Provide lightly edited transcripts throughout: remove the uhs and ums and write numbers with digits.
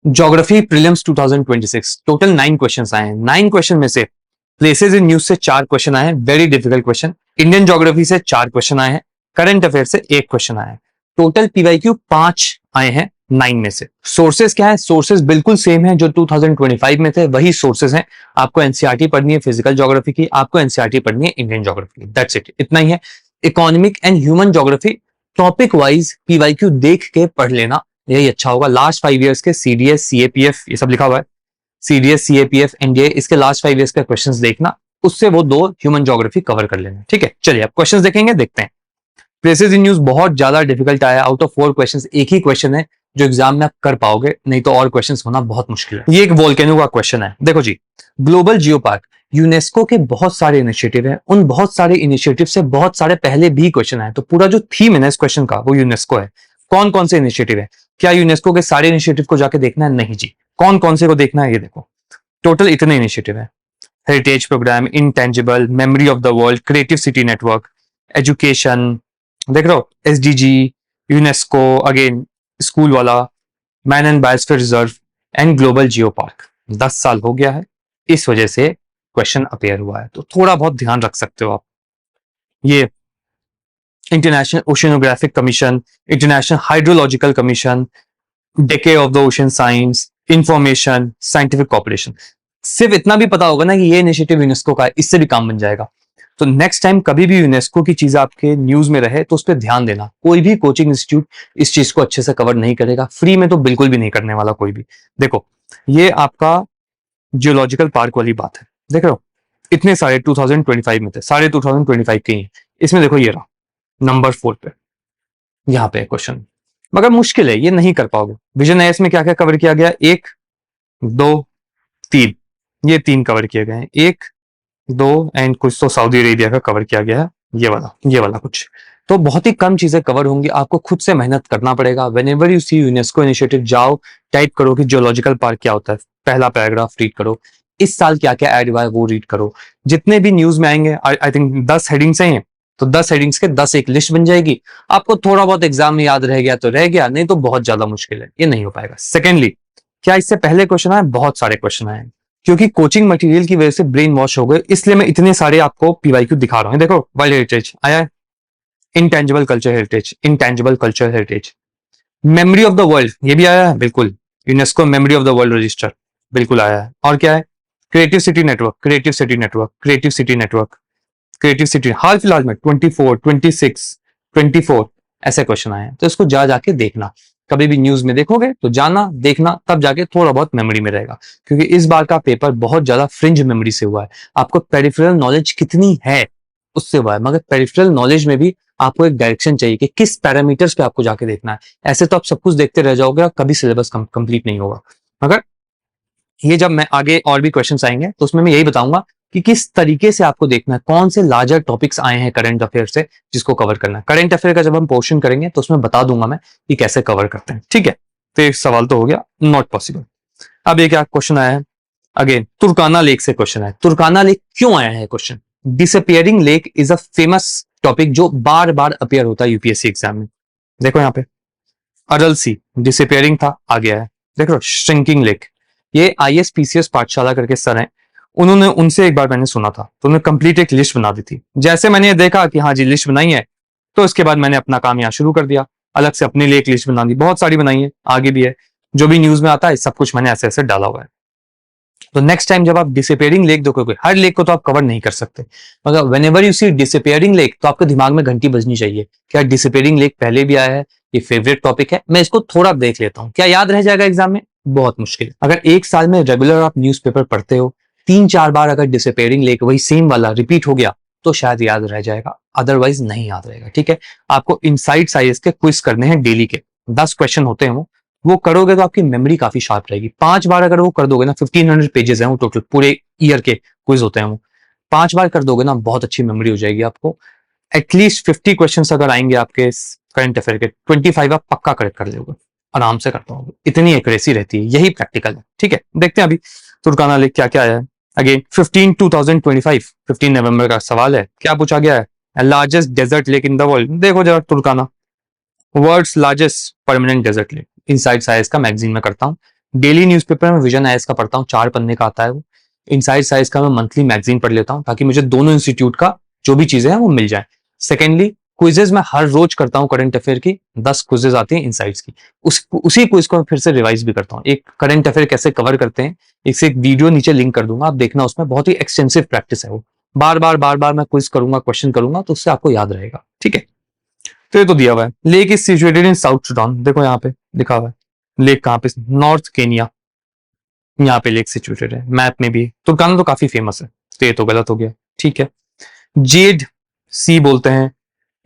Geography prelims 2026 total 9 questions आए हैं। 9 question में से प्लेसेस इन न्यूज से 4 क्वेश्चन आए हैं, very difficult question. Indian geography से 4 क्वेश्चन आए हैं, करंट अफेयर से 1 क्वेश्चन आया है। टोटल पीवाईक्यू 5 आए हैं 9 में से। सोर्सेज क्या है? सोर्सेज बिल्कुल सेम है जो 2025 में थे, वही सोर्सेज हैं। आपको एनसीईआरटी पढ़नी है फिजिकल ज्योग्राफी की, आपको एनसीईआरटी पढ़नी है इंडियन ज्योग्राफी की, दैट्स इट, इतना ही है। Economic and human geography topic wise PYQ देख के पढ़ लेना, यही अच्छा होगा। लास्ट 5 इयर्स के सीडीएस सीएपीएफ ये सब लिखा हुआ है, सीडीएस सीएपीएफ एनडीए, इसके लास्ट 5 इयर्स के क्वेश्चंस देखना, उससे वो 2 ह्यूमन ज्योग्राफी कवर कर लेना, ठीक है। चलिए अब क्वेश्चंस देखेंगे, देखते हैं। प्लेसेस इन न्यूज बहुत ज्यादा डिफिकल्ट आया, आउट ऑफ 4 क्वेश्चंस एक ही क्वेश्चन है जो एग्जाम में आप कर पाओगे, नहीं तो और क्वेश्चंस होना बहुत मुश्किल है। ये एक वोल्केनो का क्वेश्चन है, देखो जी। ग्लोबल जियो पार्क, यूनेस्को के बहुत सारे इनिशिएटिव है, उन बहुत सारे इनिशिएटिव से बहुत सारे पहले भी क्वेश्चन है, तो पूरा जो थीम है ना इस क्वेश्चन का वो यूनेस्को है। कौन कौन से इनिशिएटिव है? क्या यूनेस्को के सारे इनिशिएटिव को जाके देखना है? नहीं जी। कौन कौन से को देखना है ये देखो, टोटल इतने इनिशिएटिव है। Heritage programme, intangible, memory of the world, creative city network, education, देख रहे हो, एसडीजी, यूनेस्को, अगेन स्कूल वाला, man and biosphere reserve and global geo park. 10 साल हो गया है, इस वजह से क्वेश्चन अपेयर हुआ है, तो थोड़ा बहुत ध्यान रख सकते हो आप। ये international oceanographic commission, international hydrological commission, decade of the ocean science, information, scientific cooperation. सिर्फ इतना भी पता होगा ना कि ये इनिशिएटिव यूनेस्को का है, इससे भी काम बन जाएगा। तो नेक्स्ट टाइम कभी भी यूनेस्को की चीज आपके न्यूज में रहे तो उस पर ध्यान देना। कोई भी कोचिंग इंस्टीट्यूट इस चीज को अच्छे से कवर नहीं करेगा, फ्री में तो बिल्कुल भी नहीं करने वाला कोई भी। देखो ये आपका जियोलॉजिकल पार्क वाली बात है, देख रहे हो, इतने सारे 2025 में थे, सारे 2025 के ही हैं। इसमें देखो ये रहा नंबर 4 पे, यहाँ पे क्वेश्चन, मगर मुश्किल है, ये नहीं कर पाओगे। विजन एस में क्या क्या कवर किया गया? 1 2 3, ये 3 कवर किए गए हैं, 1 2 एंड कुछ तो सऊदी अरेबिया का कवर किया गया है, ये वाला कुछ। तो बहुत ही कम चीजें कवर होंगी, आपको खुद से मेहनत करना पड़ेगा। Whenever you see UNESCO initiative, जाओ टाइप करो कि जियोलॉजिकल पार्क क्या होता है, पहला पैराग्राफ रीड करो, इस साल क्या क्या ऐड हुआ है वो रीड करो। जितने भी न्यूज में आएंगे, आई थिंक 10 हेडिंग्स हैं, तो 10 हेडिंग्स के 10 एक लिस्ट बन जाएगी। आपको थोड़ा बहुत एग्जाम में याद रह गया तो रह गया, नहीं तो बहुत ज्यादा मुश्किल है, ये नहीं हो पाएगा। सेकेंडली, क्या इससे पहले क्वेश्चन आए? बहुत सारे क्वेश्चन आए, क्योंकि कोचिंग मटेरियल की वजह से ब्रेन वॉश हो गए, इसलिए मैं इतने सारे आपको पीवाईक्यू दिखा रहा हूं। देखो वर्ल्ड हेरिटेज आया है, intangible culture heritage, intangible culture heritage, memory of the world ये भी आया है, बिल्कुल, UNESCO memory of the world register बिल्कुल आया है। और क्या है? Creative city network, creative city network, creative city network, creative city, हाल फिलहाल में 24 26 24 ऐसे क्वेश्चन आए हैं, तो इसको जा जाके देखना। कभी भी न्यूज में देखोगे तो जाना देखना, तब जाके थोड़ा बहुत मेमोरी में रहेगा, क्योंकि इस बार का पेपर बहुत ज्यादा फ्रिंज मेमोरी से हुआ है। आपको पेरिफेरल नॉलेज कितनी है उससे हुआ है, मगर पेरिफेरल नॉलेज में भी आपको एक डायरेक्शन चाहिए कि किस पैरामीटर्स पे आपको जाके देखना है। ऐसे तो आप सब कुछ देखते रह जाओगे और कभी सिलेबस कंप्लीट नहीं होगा। मगर ये जब मैं आगे और भी क्वेश्चंस आएंगे तो उसमें मैं यही बताऊंगा कि किस तरीके से आपको देखना है, कौन से लार्जर टॉपिक्स आए हैं करंट अफेयर से जिसको कवर करना है। करंट अफेयर का जब हम पोर्शन करेंगे तो उसमें बता दूंगा मैं कि कैसे कवर करते हैं, ठीक है। तो एक सवाल तो हो गया नॉट पॉसिबल। अब ये क्या क्वेश्चन आया है? अगेन तुर्काना लेक से क्वेश्चन है। तुर्काना लेक क्यों आया है question? Disappearing lake is a famous topic जो बार बार अपियर होता है यूपीएससी एग्जाम में। देखो यहाँ पे अरल सी डिसअपियरिंग था, आ गया है। देखो श्रिंकिंग लेक, ये आईएएस पीसीएस पाठशाला करके सर हैं, उन्होंने, उनसे एक बार मैंने सुना था, तो उन्होंने कंप्लीट एक लिस्ट बना दी थी। जैसे मैंने देखा कि हाँ जी लिस्ट बनाई है, तो इसके बाद मैंने अपना काम यहाँ शुरू कर दिया, अलग से अपने लिए एक लिस्ट बना दी। बहुत सारी बनाई है, आगे भी है, जो भी न्यूज में आता है सब कुछ मैंने ऐसे ऐसे डाला हुआ है। तो नेक्स्ट टाइम जब आप डिसअपियरिंग लेक देखोगे, हर लेक को तो आप कवर नहीं कर सकते, मगर whenever you see disappearing lake तो आपके दिमाग में घंटी बजनी चाहिए, क्या डिसअपियरिंग लेक पहले भी आया है, ये फेवरेट टॉपिक है, मैं इसको थोड़ा देख लेता हूँ, क्या याद रह जाएगा एग्जाम में? बहुत मुश्किल है। अगर एक साल में रेगुलर आप न्यूज़पेपर पढ़ते हो, 3-4 बार अगर डिसअपियरिंग लेक वही सेम वाला रिपीट हो गया तो शायद याद रह जाएगा, अदरवाइज नहीं याद रहेगा, ठीक है। आपको इनसाइड साइज के क्विज करने हैं डेली के, 10 क्वेश्चन होते हैं वो करोगे तो आपकी मेमोरी काफी शार्प रहेगी। 5 बार अगर वो कर दोगे ना, 1500 पेजेस हैं वो टोटल, पूरे ईयर के क्विज होते हैं वो, 5 बार कर दोगे ना, बहुत अच्छी मेमोरी हो जाएगी आपको। एटलीस्ट 50 क्वेश्चन अगर आएंगे आपके करंट अफेयर के, 25 आप पक्का करेक्ट कर लोगे, आराम से कर पाओगे, इतनी एक्यूरेसी रहती है, यही प्रैक्टिकल है, ठीक है। देखते हैं अभी तुर्काना लेक क्या क्या आया है। अगेन 15 नवंबर का सवाल है, क्या पूछा गया है? Largest desert lake in the world. देखो जरा Turkana, world's largest permanent desert lake, inside size का मैगजीन में करता हूं, डेली न्यूज़पेपर में विजन आईएएस का पढ़ता हूँ, 4 पन्ने का आता है वो। इनसाइड साइज का मैं मंथली मैगजीन पढ़ लेता हूँ ताकि मुझे दोनों इंस्टीट्यूट का जो भी चीजें हैं वो मिल जाए। सेकेंडली, क्विजेज मैं हर रोज करता हूँ करंट अफेयर की, 10 क्विजेज आती हैं इनसाइड्स की, उसी क्विज को मैं फिर से रिवाइज भी करता हूँ। एक करंट अफेयर कैसे कवर करते हैं, एक वीडियो नीचे लिंक कर दूंगा, आप देखना, उसमें बहुत ही एक्सटेंसिव प्रैक्टिस है वो। बार बार मैं क्विज करूंगा, क्वेश्चन करूंगा, तो उससे आपको याद रहेगा। ठीक है, तो ये तो दिया हुआ है। Lake is situated in south Sudan, देखो यहाँ पे लिखा हुआ है लेक कहाँ पे, नॉर्थ केनिया, यहाँ पे लेक सिचुएटेड है मैप में भी। तुर्काना तो काफी फेमस है, तो ये तो गलत हो गया। ठीक है, जेड सी बोलते हैं,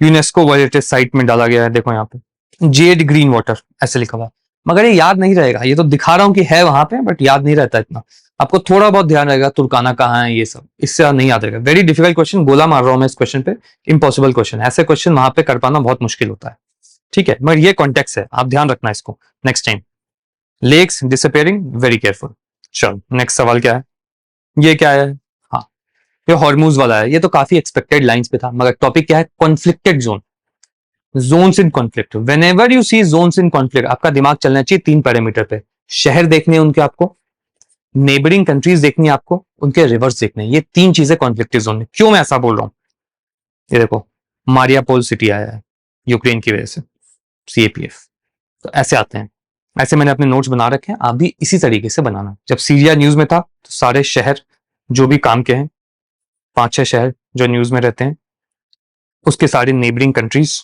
यूनेस्को वर्ल्ड हेरिटेज साइट में डाला गया है, देखो यहाँ पे जेड ग्रीन वाटर ऐसे लिखा हुआ है। मगर ये याद नहीं रहेगा, ये तो दिखा रहा हूं कि है वहां पे, बट याद नहीं रहता इतना। आपको थोड़ा बहुत ध्यान रहेगा तुर्काना कहाँ है, ये सब इससे नहीं याद रहेगा। वेरी डिफिकल्ट क्वेश्चन, गोला मार रहा हूं मैं इस क्वेश्चन पे, इम्पॉसिबल क्वेश्चन। ऐसे क्वेश्चन वहां पे कर पाना बहुत मुश्किल होता है। ठीक है, मगर ये कॉन्टेक्स्ट है, आप ध्यान रखना इसको next time. Lakes disappearing, very careful. चलो नेक्स्ट सवाल क्या है, ये क्या है, हाँ ये हॉर्मूज वाला है। ये तो काफी एक्सपेक्टेड लाइंस पे था, मगर टॉपिक क्या है, conflicted zone, zones in conflict. Whenever you see zones in conflict, आपका दिमाग चलना चाहिए 3 पैरामीटर पे। शहर देखने हैं उनके आपको, नेबरिंग कंट्रीज देखनी है आपको, उनके रिवर्स देखने हैं। ये 3 चीजें कॉन्फ्लिक्टेड जोन में। क्यों मैं ऐसा बोल रहा हूं, ये देखो मारियापोल सिटी आया है यूक्रेन की वजह से, सीएपीएफ, तो ऐसे आते हैं। ऐसे मैंने अपने नोट्स बना रखे हैं, आप भी इसी तरीके से बनाना। जब सीरिया न्यूज में था तो सारे शहर जो भी काम के हैं, 5-6 शहर जो न्यूज में रहते हैं, उसके सारे नेबरिंग कंट्रीज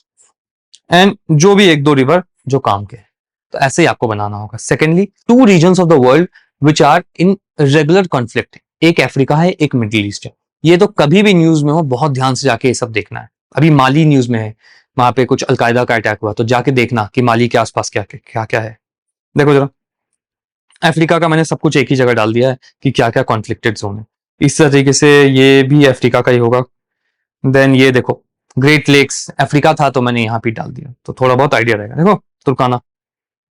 एंड जो भी 1-2 रिवर जो काम के हैं, तो ऐसे ही आपको बनाना होगा। Secondly, 2 reasons of the world which are in regular conflict, एक अफ्रीका है, एक मिडिल ईस्ट है। ये तो कभी भी न्यूज में हो, बहुत ध्यान से जाके ये सब देखना है। अभी माली न्यूज में है, वहां पे कुछ अलकायदा का अटैक हुआ, तो जाके देखना कि माली के आसपास क्या क्या क्या है। देखो जरा, अफ्रीका का मैंने सब कुछ एक ही जगह डाल दिया है कि क्या क्या कॉन्फ्लिक्टेड जोन है। इस तरीके से ये भी अफ्रीका का ही होगा। देन ये देखो ग्रेट लेक्स, अफ्रीका था तो मैंने यहाँ पे डाल दिया, तो थोड़ा बहुत आइडिया रहेगा। देखो तुर्काना,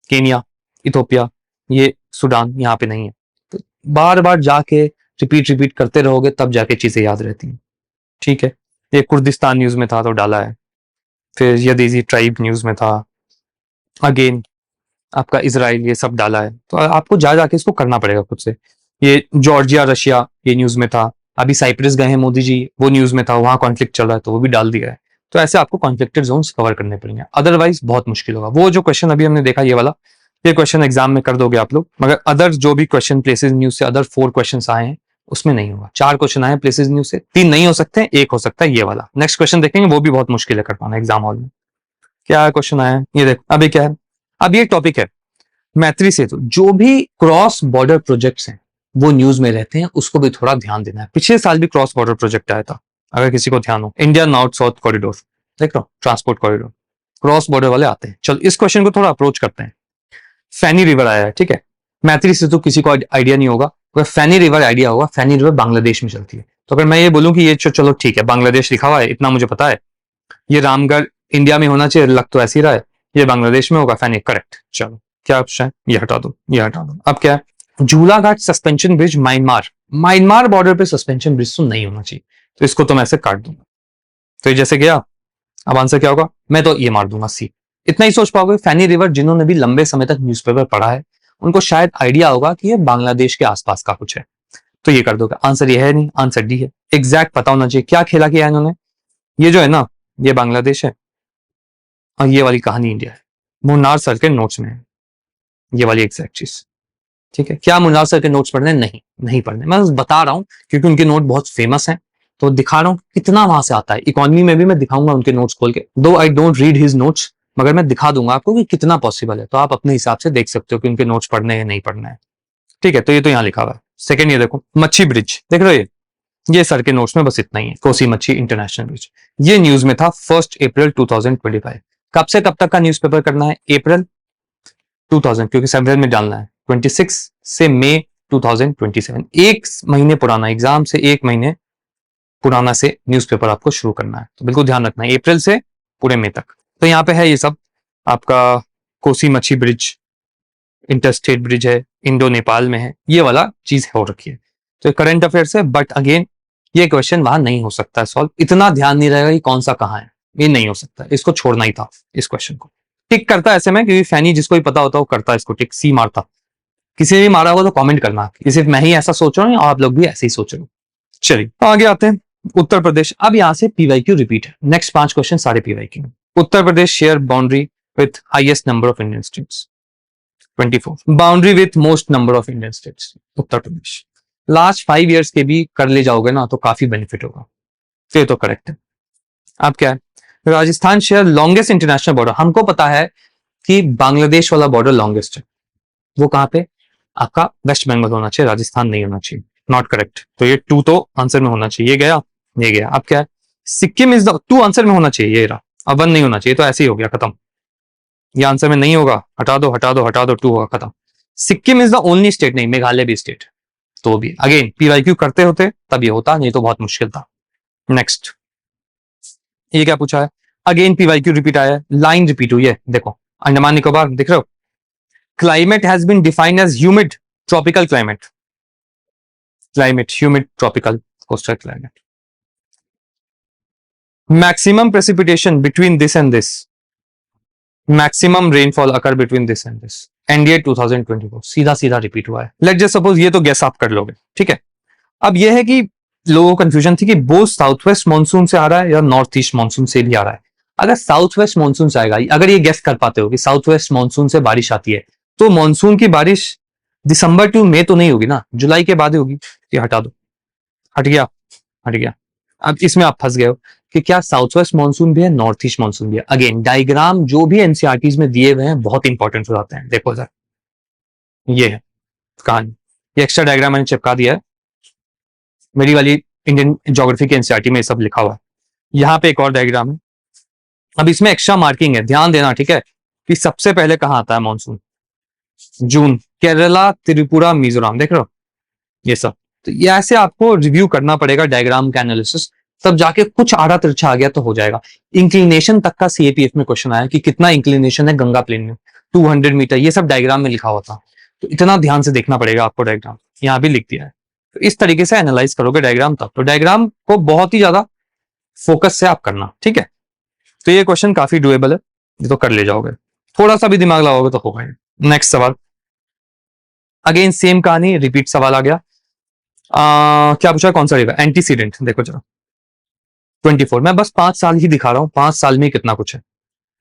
केनिया, इथोपिया, ये सूडान यहाँ पे नहीं है। तो बार बार जाके रिपीट करते रहोगे तब जाके चीजें याद रहती हैं। ठीक है, ये कुर्दिस्तान न्यूज में था तो डाला है, फिर यदीजी ट्राइब न्यूज में था, अगेन आपका इजराइल, ये सब डाला है। तो आपको जा जाके इसको करना पड़ेगा खुद से। ये जॉर्जिया रशिया, ये न्यूज में था। अभी साइप्रस गए हैं मोदी जी, वो न्यूज में था, वहां कॉन्फ्लिक्ट चल रहा है तो वो भी डाल दिया है। तो ऐसे आपको कॉन्फ्लिक्टेड जोन्स कवर करने पड़ेंगे, अदरवाइज बहुत मुश्किल होगा। वो जो क्वेश्चन अभी हमने देखा ये वाला, ये क्वेश्चन एग्जाम में कर दोगे आप लोग, मगर अदर जो भी क्वेश्चन प्लेसेस न्यूज से अदर 4 क्वेश्चन आए हैं उसमें नहीं होगा। 4 क्वेश्चन आए प्लेसेस न्यूज से, 3 नहीं हो सकते, एक हो सकता है ये वाला। नेक्स्ट क्वेश्चन देखेंगे, वो भी बहुत मुश्किल है कर पाना एग्जाम हॉल में। क्या क्वेश्चन आया है ये देखो, अभी क्या है, अब ये टॉपिक है मैत्री सेतु। जो भी क्रॉस बॉर्डर प्रोजेक्ट्स हैं वो न्यूज में रहते हैं, उसको भी थोड़ा ध्यान देना है। पिछले साल भी क्रॉस बॉर्डर प्रोजेक्ट आया था, अगर किसी को ध्यान हो, इंडिया नॉर्थ साउथ कॉरिडोर, देख लो ट्रांसपोर्ट कॉरिडोर, क्रॉस बॉर्डर वाले आते हैं। चलो इस क्वेश्चन को थोड़ा अप्रोच करते हैं। फैनी रिवर आया है, ठीक है, मैत्री सेतु किसी को आइडिया नहीं होगा, अगर फैनी रिवर आइडिया होगा, फैनी रिवर बांग्लादेश में चलती है। तो अगर मैं ये बोलूं कि ये चलो ठीक है बांग्लादेश लिखा हुआ है, इतना मुझे पता है, ये रामगढ़ इंडिया में होना चाहिए, लग तो ऐसे ही रहा है, ये बांग्लादेश में होगा, फैनी करेक्ट। चलो क्या ऑप्शन है, ये हटा दो, ये हटा दो। अब क्या है, Jhulaghat suspension bridge Myanmar border पे सस्पेंशन ब्रिज तो नहीं होना चाहिए, तो इसको तो मैं ऐसे काट दूंगा। तो ये जैसे गया, अब आंसर क्या होगा, मैं तो ये मार दूंगा सी। इतना ही सोच पाओगे। फैनी रिवर जिन्होंने भी लंबे समय तक न्यूज़पेपर पढ़ा है उनको शायद आइडिया होगा कि ये बांग्लादेश के आसपास का कुछ है, तो ये कर दोगे। आंसर ये है नहीं, आंसर डी है। एग्जैक्ट पता होना चाहिए क्या खेला किया है इन्होंने। ये जो है ना, ये बांग्लादेश है और ये वाली कहानी इंडिया है। मुन्नार सर के नोट्स में है ये वाली एग्जैक्ट चीज। ठीक है, क्या मुन्नार सर के नोट्स पढ़ने, नहीं पढ़ने, मैं बस बता रहा हूँ क्योंकि उनके नोट बहुत फेमस हैं, तो दिखा रहा हूँ कितना वहां से आता है। इकोनॉमी में भी मैं दिखाऊंगा उनके नोट्स खोल के, दो I don't read his notes, मगर मैं दिखा दूंगा आपको कि कितना पॉसिबल है, तो आप अपने हिसाब से देख सकते हो कि उनके नोट्स पढ़ने हैं नहीं पढ़ना है। ठीक है, तो ये तो यहाँ लिखा हुआ है। सेकंड, ये देखो मच्छी ब्रिज, देख रहे हो ये सर के नोट्स में बस इतना ही है, कोसी मच्छी इंटरनेशनल ब्रिज। ये न्यूज में था 1 अप्रैल 2025। कब से कब तक का न्यूज़पेपर करना है, अप्रैल 2000, क्योंकि सेंट्रल में डालना है, 26 से मई 2027, 1 महीने पुराना, एग्जाम से 1 महीने पुराना से न्यूज़पेपर आपको शुरू करना है, तो बिल्कुल ध्यान रखना है अप्रैल से पूरे मई तक। तो यहाँ पे है ये सब आपका, कोसी मच्छी ब्रिज इंटरस्टेट ब्रिज है, इंडो नेपाल में है, ये वाला चीज हो रखी है। तो करंट अफेयर्स है, बट अगेन ये क्वेश्चन वहां नहीं हो सकता है सॉल्व, इतना ध्यान नहीं रहेगा कि कौन सा कहाँ है, ये नहीं हो सकता, इसको छोड़ना ही था। इस क्वेश्चन को टिक करता ऐसे में, क्योंकि फैनी जिसको भी पता होता वो करता इसको टिक, सी मारता किसी ने भी मारा होगा तो कमेंट करना कि सिर्फ मैं ही ऐसा सोच रहा हूँ या आप लोग भी ऐसे ही सोच रहे हो। चलिए तो आगे आते हैं। उत्तर प्रदेश, अब यहां से पीवाईक्यू रिपीट है, नेक्स्ट 5 क्वेश्चन सारे PYQ. Uttar Pradesh share boundary with highest number of Indian states 24। Boundary with most number of Indian states, Uttar Pradesh. Last 5 years के भी कर ले जाओगे ना तो काफी बेनिफिट होगा, तो ये तो करेक्ट है। अब क्या है, Rajasthan share longest international border, हमको पता है कि बांग्लादेश वाला बॉर्डर लॉन्गेस्ट है, वो कहां पे, आपका वेस्ट बंगाल होना चाहिए, राजस्थान नहीं होना चाहिए, नॉट करेक्ट। तो ये 2 तो आंसर में होना चाहिए, ये गया, ये गया। अब क्या है, सिक्किम इज द 2 आंसर में होना चाहिए, ये रहा, अब 1 नहीं होना चाहिए, तो ऐसे ही हो गया, खत्म। ये आंसर में नहीं होगा, हटा दो हटा दो हटा दो, 2 होगा, खत्म। Sikkim is the only state, नहीं मेघालय भी स्टेट, तो भी अगेन पीवाईक्यू करते होते तब ये होता, नहीं तो बहुत मुश्किल था। नेक्स्ट, ये क्या पूछा है, अगेन पीवाईक्यू रिपीट आया है, लाइन रिपीट हुई है, देखो अंडमान निकोबार दिख रहे हो, climate has been defined as humid tropical climate, climate humid tropical coastal climate. Maximum precipitation between this and this, maximum rainfall occur between this and this, NDA 2024, सीधा सीधा रिपीट हुआ है। लेट जस्ट सपोज ये तो gas आप कर लोगे, ठीक है। अब ये है कि लोगों को कंफ्यूजन थी कि बोथ साउथ वेस्ट मानसून से आ रहा है या नॉर्थ ईस्ट मानसून से भी आ रहा है। अगर साउथ वेस्ट मानसून से आएगा, अगर ये गेस कर पाते हो कि साउथ वेस्ट मानसून से बारिश आती है, तो मानसून की बारिश दिसंबर टू मई तो नहीं होगी ना, जुलाई के बाद होगी। ये हटा दो, हट गया, हट गया। अब इसमें आप फंस गए हो कि क्या साउथ वेस्ट मानसून भी है, नॉर्थ ईस्ट मानसून भी है। अगेन डायग्राम जो भी एनसीईआरटीज में दिए हुए हैं बहुत इंपॉर्टेंट हो जाते हैं, देखो सर, ये है कहानी, ये एक्स्ट्रा डायग्राम मैंने चिपका दिया है, मेरी वाली इंडियन ज्योग्राफी के एनसीईआरटी में सब लिखा हुआ है। यहाँ पे एक और डायग्राम है, अब इसमें एक्स्ट्रा मार्किंग है, ध्यान देना, ठीक है, कि सबसे पहले कहां आता है मानसून, जून, केरला, त्रिपुरा, मिजोरम, देख रहे हो ये सब। तो ये ऐसे आपको रिव्यू करना पड़ेगा डायग्राम का एनालिसिस, तब जाके कुछ आड़ा तिरछा आ गया तो हो जाएगा। इंक्लिनेशन तक का सीएपीएफ में क्वेश्चन आया कि कितना इंक्लिनेशन है गंगा प्लेन में, 200 मीटर, ये सब डायग्राम में लिखा हुआ था, तो इतना ध्यान से देखना पड़ेगा आपको डायग्राम, यहाँ भी लिख दिया है। तो इस तरीके से एनालाइज करोगे डायग्राम तब, तो डायग्राम को बहुत ही ज्यादा फोकस से आप करना, ठीक है। तो ये क्वेश्चन काफी डुएबल है, ये तो कर ले जाओगे, थोड़ा सा भी दिमाग लगाओगे तो होगा। नेक्स्ट सवाल, अगेन सेम कहानी, रिपीट सवाल आ गया। क्या पूछा, कौन सा रहेगा, एंटीसीडेंट, देखो जरा 24, मैं बस 5 साल ही दिखा रहा हूं, 5 साल में कितना कुछ है।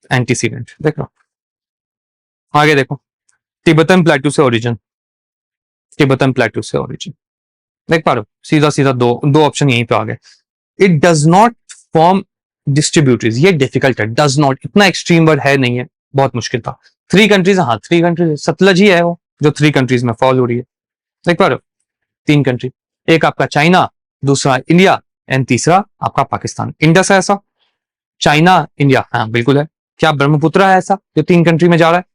एंटीसीडेंट देखो, आगे देखो, तिब्बतन प्लेटू से ओरिजिन, तिब्बतन प्लेटू से ओरिजिन, देख पा रहे हो, सीधा सीधा दो ऑप्शन यहीं पे आ गए। It does not form distributaries, ये डिफिकल्ट है, डज नॉट इतना एक्सट्रीम वर्ड है नहीं है, बहुत मुश्किल था। 3 कंट्रीज, हाँ 3 कंट्रीज, सतलज ही है वो जो 3 कंट्रीज में फॉल हो रही है, देख पा रहे हो, 3 कंट्री, एक आपका चाइना, दूसरा इंडिया एंड तीसरा आपका पाकिस्तान। इंडस है ऐसा, चाइना इंडिया, हाँ बिल्कुल है। क्या ब्रह्मपुत्र है ऐसा जो 3 कंट्री में जा रहा है,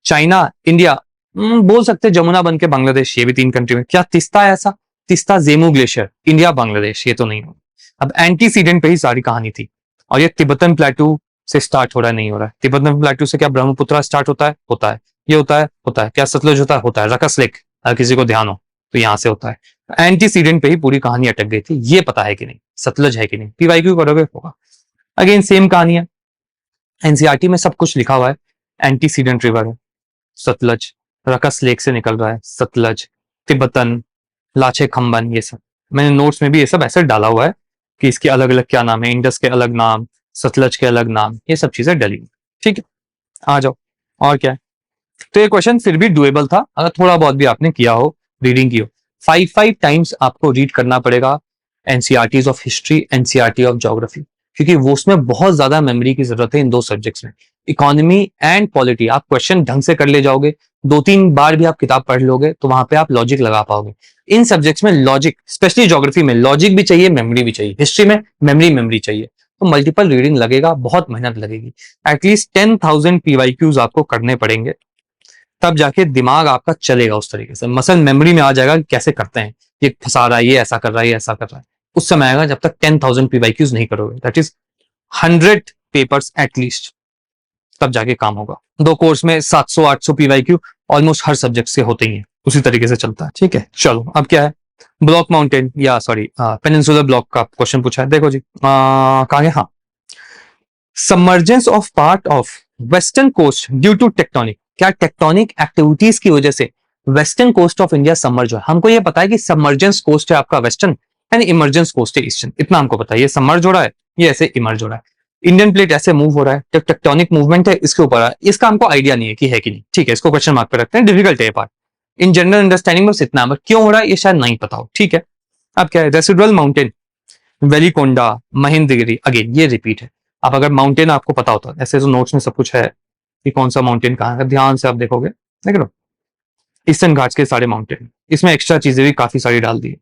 चाइना इंडिया, बोल सकते जमुना बन के बांग्लादेश, ये भी 3 कंट्री में। क्या तिस्ता है ऐसा, तिस्ता जेमू ग्लेशियर, इंडिया बांग्लादेश, ये तो नहीं होगा। अब एंटीसीडेंट पे ही सारी कहानी थी, और ये तिब्बतन प्लेटू से स्टार्ट हो रहा है, नहीं हो रहा है। तिब्बतन प्लेटू से क्या ब्रह्मपुत्र स्टार्ट होता है, होता है। ये होता है, होता है। क्या सतलुज होता है, होता है। रकस लेक, अगर किसी को ध्यान हो तो यहां से होता है। एंटीसीडेंट पे ही पूरी कहानी अटक गई थी, ये पता है कि नहीं, सतलुज है कि नहीं, पीवाईक्यू करोगे होगा। अगेन सेम कहानी है, एनसीईआरटी में सब कुछ लिखा हुआ है। एंटीसीडेंट रिवर है सतलज, रकस लेक से निकल रहा है सतलज, तिब्बतन, लाचे खंबन, ये सब मैंने नोट्स में भी ये सब ऐसे डाला हुआ है कि इसके अलग अलग क्या नाम है, इंडस के अलग नाम, सतलज के अलग नाम, ये सब चीजें डली हुई, ठीक है। आ जाओ, और क्या है। तो ये क्वेश्चन फिर भी डुएबल था अगर थोड़ा बहुत भी आपने किया हो, रीडिंग की हो। 5 टाइम्स आपको रीड करना पड़ेगा NCERTs of history, NCERT of geography, क्योंकि वो उसमें बहुत ज्यादा मेमोरी की जरूरत है इन 2 सब्जेक्ट्स में। इकोनॉमी एंड पॉलिटी आप क्वेश्चन ढंग से कर ले जाओगे, 2-3 बार भी आप किताब पढ़ लोगे तो वहां पे आप लॉजिक लगा पाओगे। इन सब्जेक्ट्स में लॉजिक, स्पेशली ज्योग्राफी में लॉजिक भी चाहिए, मेमोरी भी चाहिए। हिस्ट्री में मेमोरी चाहिए, तो मल्टीपल रीडिंग लगेगा, बहुत मेहनत लगेगी। एटलीस्ट 10,000 पीवाईक्यूज आपको करने पड़ेंगे, तब जाके दिमाग आपका चलेगा उस तरीके से, मसल मेमोरी में आ जाएगा कि कैसे करते हैं, ये फंसा रहा है, ये ऐसा कर रहा है, ये ऐसा कर रहा है। उस समय आएगा जब तक 10,000 पीवाईक्यूज नहीं करोगे, दैट इज 100 पेपर्स एटलीस्ट, तब जाके काम होगा। 2 कोर्स में 700-800 पीवाईक्यू ऑलमोस्ट हर सब्जेक्ट से होते ही है, उसी तरीके से चलता है, ठीक है। चलो अब क्या है, ब्लॉक माउंटेन या सॉरी पेनिनसुलर ब्लॉक का क्वेश्चन पूछा है, देखो जी कहा है, हाँ, submergence of part of western coast due to tectonic, क्या टेक्टोनिक एक्टिविटीज की वजह से western coast of India submerge है। हमको ये पता है कि सबमर्जेंस कोस्ट है आपका वेस्टर्न एंड इमर्जेंस कोस्ट है ईस्टर्न, इतना हमको पता है। ये सबमर्ज हो रहा है, ये ऐसे इमर्ज हो रहा है। इंडियन प्लेट ऐसे मूव हो रहा है, टेक्टोनिक मूवमेंट है इसके ऊपर है, इसका हमको आइडिया नहीं है कि है कि नहीं, ठीक है, इसको क्वेश्चन मार्क पे रखते हैं, डिफिकल्ट है ये पार्ट। इन जनरल अंडरस्टैंडिंग बस इतना, बट क्यों हो रहा है ये शायद नहीं पता हो, ठीक है। अब क्या है, residual mountain, Velikonda, Mahendragiri, again ये रिपीट है। अब अगर माउंटेन आपको पता होता है, ऐसे तो नोट्स में सब कुछ है कि कौन सा माउंटेन कहाँ है, ध्यान से आप देखोगे, देख लो ईस्टर्न घाट्स के सारे माउंटेन, इसमें एक्स्ट्रा चीजें भी काफी सारी डाल दी है।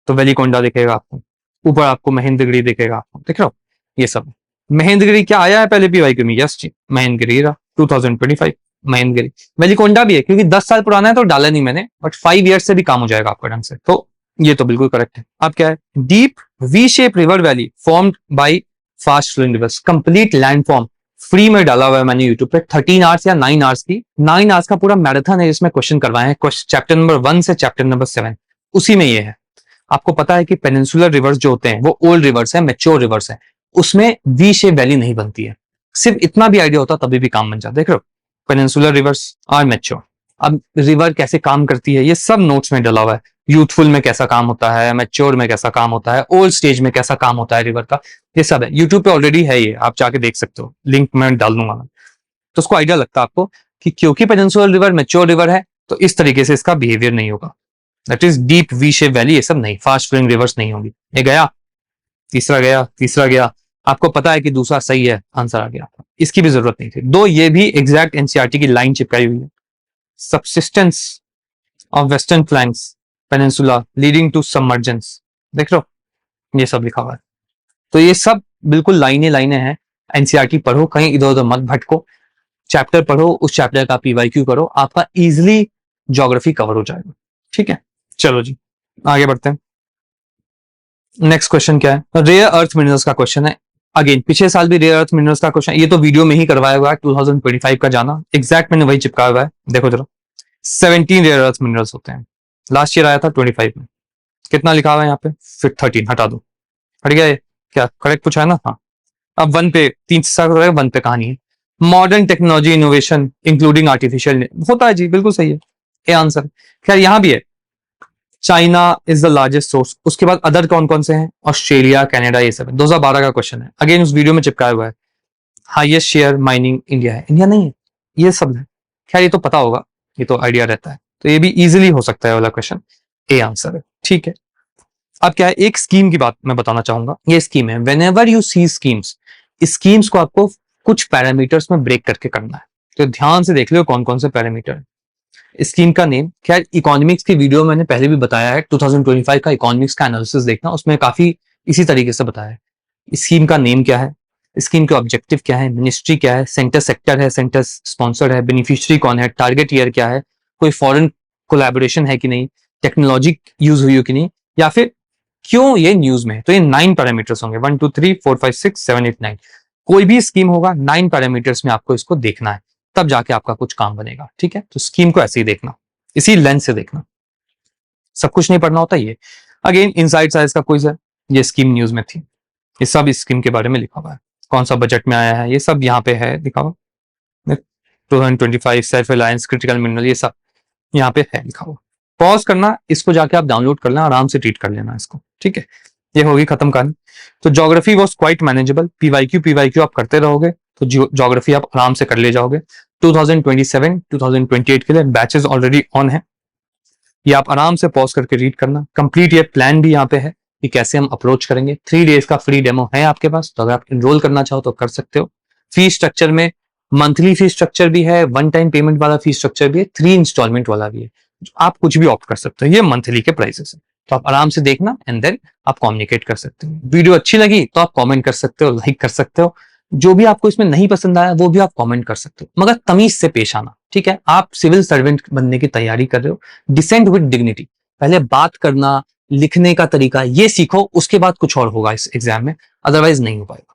तो वेलिकोंडा दिखेगा आपको, ऊपर आपको महेंद्रगिरी दिखेगा आपको, देख रहे हो ये सब। महेंद्रगिरी क्या आया है पहले पीवाईक्यू में, यस जी महेंद्रगिरी रहा 2025 महेंद्रगिरी। वेलिकोंडा भी है क्योंकि 10 साल पुराना है तो डाला नहीं मैंने, बट 5 ईयर्स से भी काम हो जाएगा आपका ढंग से, तो ये तो बिल्कुल करेक्ट है। अब क्या है, deep V shape river valley formed by fast flowing rivers, complete landform free में डाला हुआ है मैंने यूट्यूब पे, 13 आवर्स या 9 आवर्स की, 9 आवर्स का पूरा मैराथन है जिसमें क्वेश्चन करवाए हैं, चैप्टर नंबर 1 से चैप्टर नंबर 7, उसी में ये है। आपको पता है कि पेनिनसुलर रिवर्स जो होते हैं वो ओल्ड रिवर्स है, मैच्योर रिवर्स है, उसमें वी शेप वैली नहीं बनती है। सिर्फ इतना भी आइडिया होता तभी भी काम बन जाता, देख रहे हो, पेनिनसुलर रिवर्स आर मैच्योर। अब रिवर कैसे काम करती है ये सब नोट्स में डला हुआ है, यूथफुल में कैसा काम होता है, मैच्योर में कैसा काम होता है, ओल्ड स्टेज में कैसा काम होता है रिवर का, ये सब है यूट्यूब पे ऑलरेडी है, ये आप जाके देख सकते हो, लिंक मैं डाल दूंगा मैं। तो उसको आइडिया लगता है आपको कि क्योंकि पेनिनसुलर रिवर मैच्योर रिवर है तो इस तरीके से इसका बिहेवियर नहीं होगा, that is deep V shape valley, ये सब नहीं, फास्ट फ्लोइंग रिवर्स नहीं होगी। ये गया, तीसरा गया, तीसरा गया, आपको पता है कि दूसरा सही है, आंसर आ गया, इसकी भी जरूरत नहीं थी। दो ये भी एग्जैक्ट एनसीईआरटी की लाइन चिपकाई हुई है, subsistence of western flanks peninsula leading to submergence, देख लो ये सब लिखा हुआ है। तो ये सब बिल्कुल लाइनें लाइनें हैं, एनसीईआरटी पढ़ो, कहीं इधर उधर मत भटको, चैप्टर पढ़ो, उस चैप्टर का पीवाईक्यू करो, आपका इजिली ज्योग्राफी कवर हो जाएगा, ठीक है। चलो जी आगे बढ़ते हैं। नेक्स्ट क्वेश्चन क्या है, रेयर अर्थ मिनरल्स का क्वेश्चन है। अगेन पिछले साल भी रेयर अर्थ मिनरल्स का क्वेश्चन, ये तो वीडियो में ही करवाया हुआ है, 2025 का जाना एग्जैक्ट मैंने वही चिपकाया हुआ है, देखो जरा 17 रेयर अर्थ मिनरल्स होते हैं, लास्ट ईयर आया था 25 में, कितना लिखा हुआ है यहाँ पे, फिर 13 हटा दो, हट गया ये, क्या करेक्ट पूछा है ना, हाँ। अब 1 पे 3 से 1 पे कहानी है, modern technology innovation including artificial होता है जी, बिल्कुल सही है ये आंसर। खैर यहाँ भी है, China is the largest source, उसके बाद अदर कौन कौन से हैं, ऑस्ट्रेलिया, कनाडा, ये सब है, 2012 का क्वेश्चन है, अगेन उस वीडियो में चिपकाया हुआ है। हाईएस्ट शेयर माइनिंग इंडिया है, इंडिया नहीं है, ये सब है। खैर ये तो पता होगा, ये तो आइडिया रहता है, तो ये भी इजीली हो सकता है वाला क्वेश्चन, ए आंसर है, ठीक है। अब क्या है, एक स्कीम की बात मैं बताना चाहूंगा, ये स्कीम है, whenever you see schemes, schemes को आपको कुछ पैरामीटर्स में ब्रेक करके करना है, तो ध्यान से देख लो कौन कौन से पैरामीटर है। स्कीम का नेम, खैर इकोनॉमिक्स की वीडियो मैंने पहले भी बताया है, 2025 का इकोनॉमिक्स का एनालिसिस देखना, उसमें काफी इसी तरीके से बताया है। स्कीम का नेम क्या है, स्कीम के ऑब्जेक्टिव क्या है, मिनिस्ट्री क्या है, सेंटर सेक्टर है, सेंटर स्पॉन्सर्ड है, बेनिफिशियरी कौन है, टारगेट ईयर क्या है, कोई फॉरेन कोलैबोरेशन है कि नहीं, टेक्नोलॉजी यूज हुई हो कि नहीं, या फिर क्यों ये न्यूज में है। तो ये 9 पैरामीटर्स होंगे, 1 2 3 4 5 6 7 8 9, कोई भी स्कीम होगा 9 पैरामीटर्स में आपको इसको देखना है, तब जाके आपका कुछ काम बनेगा, ठीक है। तो स्कीम को ऐसे ही देखना, इसी लेंस से देखना, सब कुछ नहीं पढ़ना होता ये। अगेन इनसाइड साइज का क्विज है, ये स्कीम न्यूज में थी, ये सब इस स्कीम के बारे में लिखा हुआ है, कौन सा बजट में आया है, ये सब यहाँ पे है लिखा हुआ, 2025 सेल्फ रिलायंस क्रिटिकल मिनरल, ये सब यहाँ पे है लिखा हुआ। पॉज करना, इसको जाके आप डाउनलोड कर लेना, आराम से ट्रीट कर लेना इसको, ठीक है। ये होगी खत्म कहानी। तो geography was quite manageable, PYQ आप करते रहोगे तो ज्योग्राफी आप आराम से कर ले जाओगे। 2027 2028 के लिए बैचेस ऑलरेडी ऑन है, ये आप आराम से पॉज करके रीड करना। कंप्लीट ये प्लान भी यहाँ पे है कि कैसे हम अप्रोच करेंगे, 3 डेज का फ्री डेमो है आपके पास, तो अगर आप इनरोल करना चाहो तो कर सकते हो। फीस स्ट्रक्चर में मंथली फीस स्ट्रक्चर भी है, 1 टाइम पेमेंट वाला फीस स्ट्रक्चर भी है, 3 इंस्टॉलमेंट वाला भी है, आप कुछ भी ऑप्ट कर सकते हो, ये मंथली के प्राइसेस है, तो आप आराम से देखना एंड देन आप कम्युनिकेट कर सकते हो। वीडियो अच्छी लगी तो आप कमेंट कर सकते हो, लाइक कर सकते हो, जो भी आपको इसमें नहीं पसंद आया वो भी आप कमेंट कर सकते हो, मगर तमीज से पेश आना, ठीक है। आप सिविल सर्वेंट बनने की तैयारी कर रहे हो, डिसेंट विद डिग्निटी, पहले बात करना, लिखने का तरीका ये सीखो, उसके बाद कुछ और होगा इस एग्जाम में, अदरवाइज नहीं हो पाएगा।